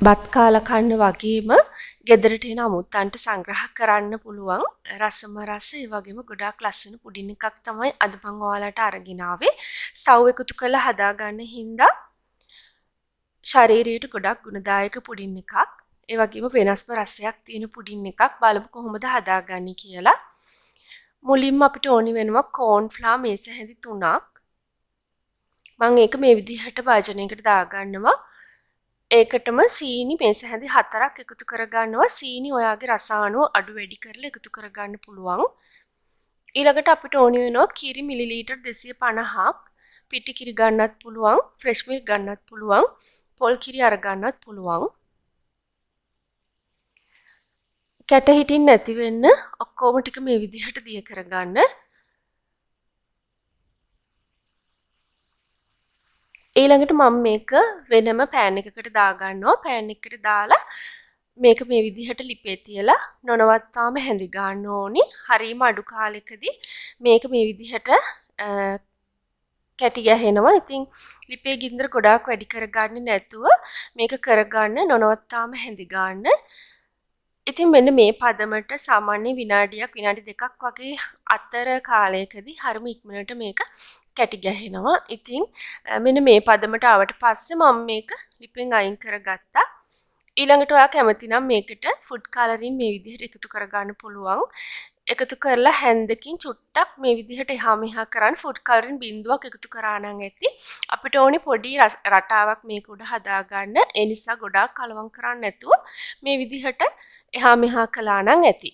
බත් කාලා කන්න වගේම ගෙදරට එන අමුත්තන්ට සංග්‍රහ කරන්න පුළුවන් රසම රස ඒ වගේම ගොඩාක් ලස්සන පුඩින් එකක් තමයි අද මම ඔයාලට අරගෙන ආවේ. සව් එකතු කරලා හදාගන්න හින්දා ශරීරයට ගොඩක් ගුණදායක පුඩින් එකක්. ඒ වගේම වෙනස්ම රසයක් තියෙන පුඩින් එකක්. බලමු කොහොමද හදාගන්නේ කියලා. මුලින්ම අපිට ඕනි වෙනවා කෝන් ෆ්ලා මේස හැඳි 3ක්. මම ඒක මේ විදිහට භාජනයකට දාගන්නවා. ඒකටම සීනි මේස හැඳි 4ක් එකතු කරගන්නවා. සීනි ඔයාගේ රස අනුව අඩු වැඩි කරලා එකතු කරගන්න පුළුවන්. ඊළඟට අපිට ඕනි වෙනවා කිරි මිලිලීටර් 250ක්. පිටි කිරි ගන්නත් පුළුවන්, ෆ්‍රෙෂ් මිල්ක් ගන්නත් පුළුවන්, පොල් කිරි අරගන්නත් පුළුවන්. කැට හිටින් නැති වෙන්න ඔක්කොම ටික මේ විදිහට දිය කරගන්න. ඊළඟට මම මේක වෙනම පෑන් එකකට දාගන්නවා. පෑන් එකකට දාලා මේක මේ විදිහට ලිපේ තියලා නොනවත්වාම හැඳි ගන්න ඕනි. හරීම අඩු කාලෙකදී මේක මේ විදිහට කැටි ගැහෙනවා. ඉතින් ලිපේ ගින්දර ගොඩාක් වැඩි කරගන්නේ නැතුව මේක කරගන්න නොනවත්වාම හැඳි ගන්න. ඉතින් මෙන්න මේ පදමට සාමාන්‍ය විනාඩියක් විනාඩි 2ක් වගේ අතර කාලයකදී හරිම ඉක්මනට මේක කැටි ගැහෙනවා. ඉතින් මෙන්න මේ පදමට ආවට පස්සේ මම මේක ලිපෙන් අයින් කරගත්තා. ඊළඟට ඔයා කැමති නම් මේකට ෆුඩ් කලරින් මේ විදිහට එකතු කරගන්න පුළුවන්. එකතු කරලා හැන්දකින් චුට්ටක් මේ විදිහට එහා මෙහා කරන් ෆුඩ් කලරින් බිඳුවක් එකතු කරා නම් ඇති. අපිට ඕනි පොඩි රටාවක් මේක උඩ හදාගන්න. ඒ නිසා ගොඩාක් කලවම් කරන්න නැතුව මේ විදිහට එහා මෙහා කළා නම් ඇති.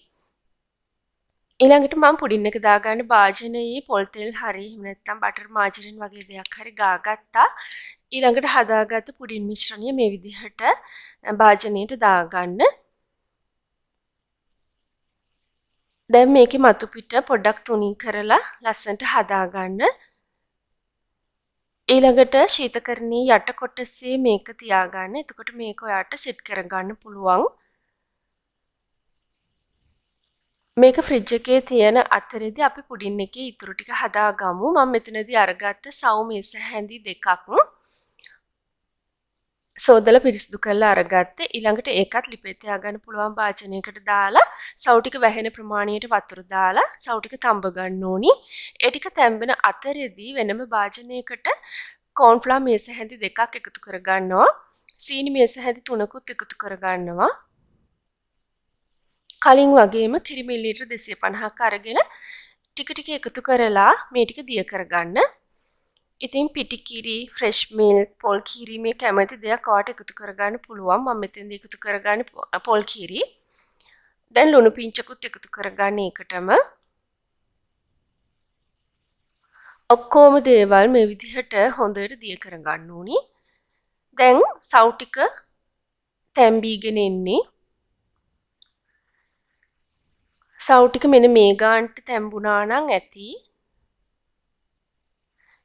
ඊළඟට මම පුඩින් එක දාගන්න භාජනයේ පොල් තෙල් හරි එහෙම නැත්නම් බටර් මාජරින් වගේ දෙයක් හරි ගාගත්තා. ඊළඟට හදාගත්ත පුඩින් මිශ්‍රණය මේ විදිහට භාජනයට දාගන්න. දැන් මේකේ මතු පිට පොඩ්ඩක් තුනී කරලා ලස්සනට හදාගන්න. ඊළඟට ශීතකරණයේ යට කොටසේ මේක තියාගන්න. එතකොට මේක ඔයාට සෙට් කරගන්න පුළුවන්. මේක ෆ්‍රිජ් එකේ තියෙන අතරේදී අපි පුඩින් එකේ ඉතුරු ටික හදාගමු. මම මෙතනදී අරගත්ත සව් මේස හැඳි 2ක් සෝදලා පිරිසිදු කරලා අරගත්තේ. ඊළඟට ඒකත් ලිපේ තියාගන්න පුළුවන් භාජනයකට දාලා සව් ටික වැහෙන ප්‍රමාණයට වතුර දාලා සව් ටික තඹ ගන්න ඕනි. ඒ ටික තැම්බෙන අතරේදී වෙනම භාජනයකට කෝන්ෆ්ලා මේස හැඳි 2ක් එකතු කරගන්නවා. සීනි මේස හැඳි 3කුත් එකතු කරගන්නවා. කලින් වගේම කිරි මිලිලීටර් 250ක් අරගෙන ටික ටික එකතු කරලා මේ ටික දිය කරගන්න. ඉතින් පිටි කිරි, ෆ්‍රෙෂ් මිල්ක්, පොල් කිරි මේ කැමති දෙයක් ඔයාට එකතු කරගන්න පුළුවන්. මම මෙතෙන්දී එකතු කරගන්නේ පොල් කිරි. දැන් ලුණු පිංචකුත් එකතු කරගන්න ඒකටම. ඔක්කොම දේවල් මේ විදිහට හොඳට දිය කරගන්න ඕනි. දැන් සව් ටික තැම්බීගෙන එන්නේ. සව් ටික මෙන්න මේ ගානට තැම්බුණා නම් ඇති.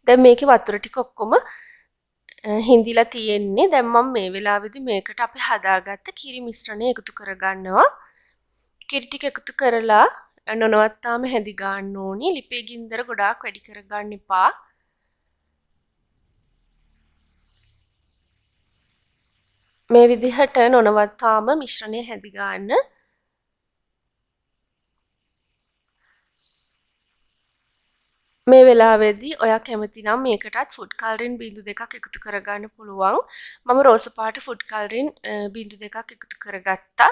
දැන් මේකේ වතුර ටික ඔක්කොම හිඳිලා තියෙන්නේ. දැන් මම මේ වෙලාවේදී මේකට අපි හදාගත්ත කිරි මිශ්‍රණය එකතු කරගන්නවා. කිරි ටික එකතු කරලා නොනවත්තාම හැඳි ගන්න ඕනි. ලිපේ ගින්දර ගොඩාක් වැඩි කරගන්න එපා. මේ විදිහට නොනවත්තාම මිශ්‍රණය හැඳි ගන්න. මේ වෙලාවේදී ඔයා කැමති නම් මේකටත් ෆුඩ් කලරින් බිඳු 2ක් එකතු කරගන්න පුළුවන්. මම රෝස පාට ෆුඩ් කලරින් බිඳු 2ක් එකතු කරගත්තා.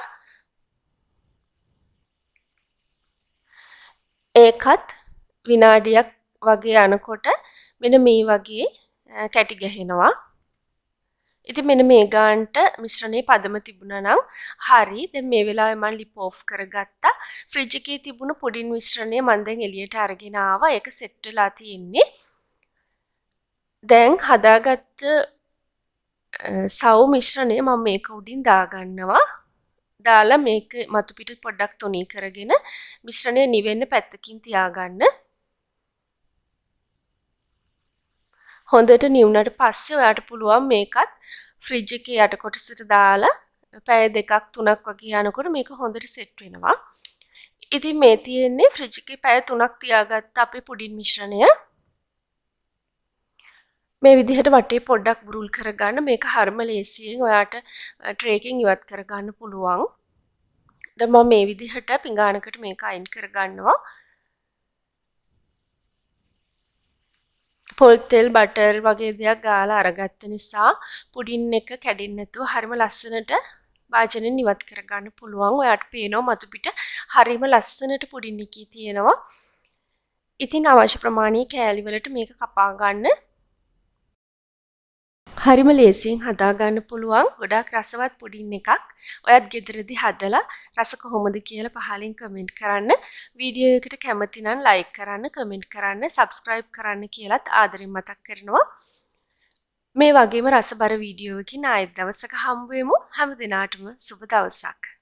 ඒකත් විනාඩියක් වගේ යනකොට මෙන්න මේ වගේ කැටි ගැහෙනවා. ඉතින් මෙන්න මේ ගානට මිශ්‍රණයේ පදම තිබුණා නම් හරි. දැන් මේ වෙලාවේ මම ලිප් ඔෆ් කරගත්තා. ෆ්‍රිජ් එකේ තිබුණු පුඩින් මිශ්‍රණය මම දැන් එළියට අරගෙන ආවා. ඒක සෙට් වෙලා තියෙන්නේ. දැන් හදාගත්ත සව් මිශ්‍රණය මම මේක උඩින් දාගන්නවා. දාලා මේක මතු පිට පොඩ්ඩක් තුනී කරගෙන මිශ්‍රණය නිවෙන්න පැත්තකින් තියාගන්න. හොඳට නිවුණාට පස්සේ ඔයාට පුළුවන් මේකත් ෆ්‍රිජ් එකේ යට කොටසට දාලා පැය 2ක් 3ක් වගේ යනකොට මේක හොඳට සෙට් වෙනවා. ඉතින් මේ තියෙන්නේ ෆ්‍රිජ් එකේ පැය 3ක් තියාගත්ත අපේ පුඩින් මිශ්‍රණය. මේ විදිහට වටේ පොඩ්ඩක් බුරුල් කරගන්න. මේක හරිම ලේසියෙන් ඔයාට ට්‍රේ එකෙන් ඉවත් කරගන්න පුළුවන්. දැන් මම මේ විදිහට පිඟානකට මේක අයින් කරගන්නවා. පොල් තෙල් බටර් වගේ දේවල් ගාලා අරගත්ත නිසා පුඩින් එක කැඩෙන්නේ නැතුව හරිම ලස්සනට වාජනෙන් ඉවත් කරගන්න පුළුවන්. ඔයාට පේනවා මතු පිට හරිම ලස්සනට පුඩින් එකේ තියෙනවා. ඉතින් අවශ්‍ය ප්‍රමාණයේ කෑලි වලට මේක කපා ගන්න. හරිම ලේසියෙන් හදාගන්න පුළුවන් ගොඩාක් රසවත් පුඩින් එකක්. ඔයත් ගෙදරදී හදලා රස කොහොමද කියලා පහලින් කමෙන්ට් කරන්න. වීඩියෝ එකට කැමති නම් ලයික් කරන්න, කමෙන්ට් කරන්න, සබ්ස්ක්‍රයිබ් කරන්න කියලාත් ආදරෙන් මතක් කරනවා. මේ වගේම රසබර වීඩියෝ එකකින් ආයෙත් දවසක හම්බ වෙමු. හැම දිනාටම සුබ දවසක්.